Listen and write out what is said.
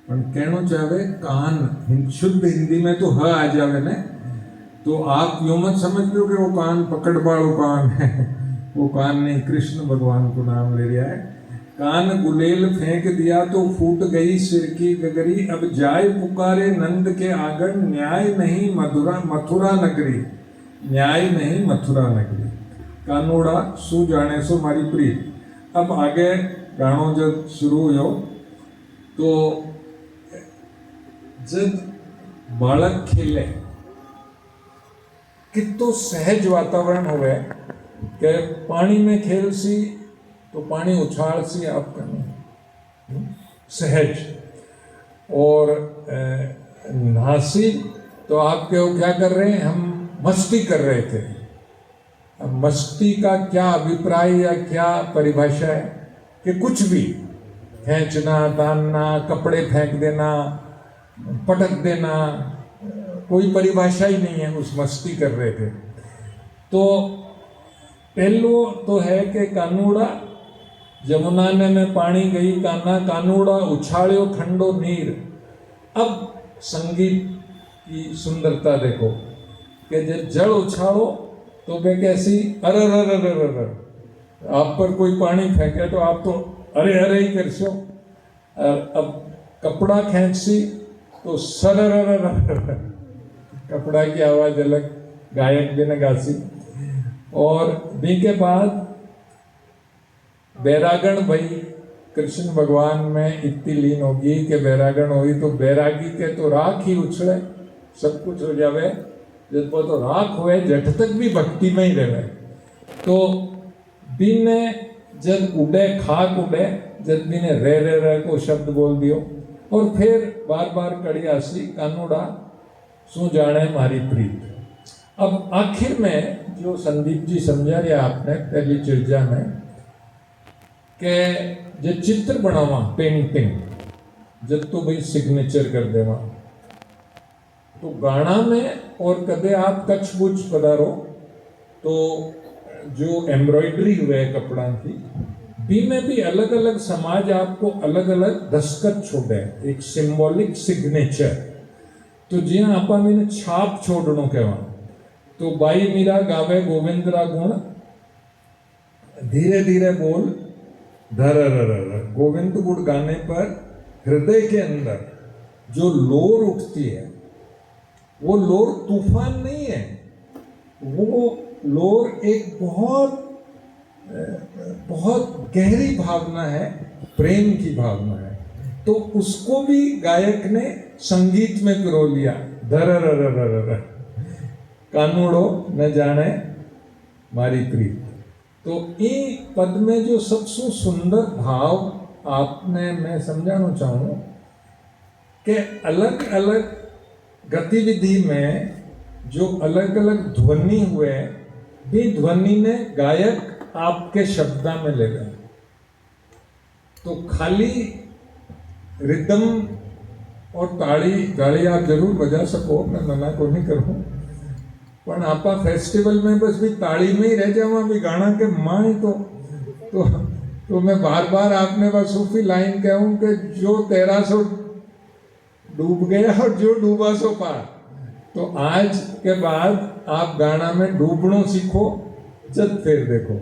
પણ कहना चाहे कान शुद्ध हिंदी में तो ह आ जावे ने, तो आप यूं मत समझ लो कि वो कान पकड़ वालो कान है। वो कान नहीं, कृष्ण भगवान को नाम ले रहा है। कान गुलेल फेंक दिया तो फूट गई सिर की गगरी, अब जाए पुकारे नंद के आंगन, न्याय नहीं मथुरा नगरी, न्याय नहीं मथुरा नगरी। कानोड़ा सू जाने सो मारी प्रीत। अब आगे गानो जब शुरू हुयो तो जब बालक खेले कितो सहज वातावरण हो गए कि पानी में खेल सी तो पानी उछाल सी आप करना सहज, और नहासी तो आपके वो क्या कर रहे हैं, हम मस्ती कर रहे थे। अब मस्ती का क्या अभिप्राय या क्या परिभाषा है कि कुछ भी खींचना, तानना, कपड़े फेंक देना, पटक देना, कोई परिभाषा ही नहीं है, उस मस्ती कर रहे थे। तो पहलो तो है कि कानूड़ा जमुना ने में पानी गई काना, कानूड़ा उछाड़ियो ठंडो नीर। अब संगीत की सुंदरता देखो कि जब जल उछाड़ो तो वे कैसी अरे अरे अरे अरे, आप पर कोई पानी फेंके तो आप तो अरे अरे ही कर सो। अब कपड़ा खींची तो सर कपड़ा की आवाज अलग, गायक भी ने गासी। और बी के बाद बैरागण भाई कृष्ण भगवान में इतनी लीन होगी कि बैरागण होगी तो बैरागी के तो राख ही उछले, सब कुछ हो जावे। जब वो तो राख हुए जट तक भी भक्ति में ही रहे। तो बी ने जब उड़े खाक उड़े, जब बी ने रे को शब्द बोल दियो, और फिर बार बार कड़ी आसी कानूड़ा सू जाने मारी प्रीत। अब आखिर में जो संदीप जी समझा रहे आपने पहली चर्चा में कि जो चित्र बनावा पेंटिंग, जब तो भाई सिग्नेचर कर देवा, तो गाना में और कदे आप कच्छ बुच पधारो तो जो एम्ब्रॉयडरी हुए कपड़ा की बी में भी अलग अलग समाज आपको अलग अलग दस्तखत छोड़े, एक सिंबॉलिक सिग्नेचर। तो जिया आपा मैंने छाप छोड़नो कहवा, तो बाई मीरा गावे गोविंदरा गुण, धीरे धीरे बोल धर गोविंद गुण गाने पर हृदय के अंदर जो लोर उठती है वो लोर तूफान नहीं है, वो लोर एक बहुत बहुत गहरी भावना है, प्रेम की भावना है। तो उसको भी गायक ने संगीत में पिरो लिया, धर कानूड़ो न जाने मारी प्रीत। तो ये पद में जो सबसे सुंदर भाव आपने मैं समझाना चाहूँ कि अलग अलग गतिविधि में जो अलग अलग ध्वनि हुए, भी ध्वनि ने गायक आपके शब्दा में ले गए। तो खाली रिदम और ताड़ी आप जरूर बजा सको, मैं मना को नहीं करूँ, पर आपा फेस्टिवल में बस भी ताड़ी में ही रह जावा भी गाना के माए तो मैं बार बार आपने बस सूफी लाइन कहूँ कि जो तेरा सो डूब गया और जो डूबा सो पार। तो आज के बाद आप गाना में डूबनो सीखो, जब फिर देखो।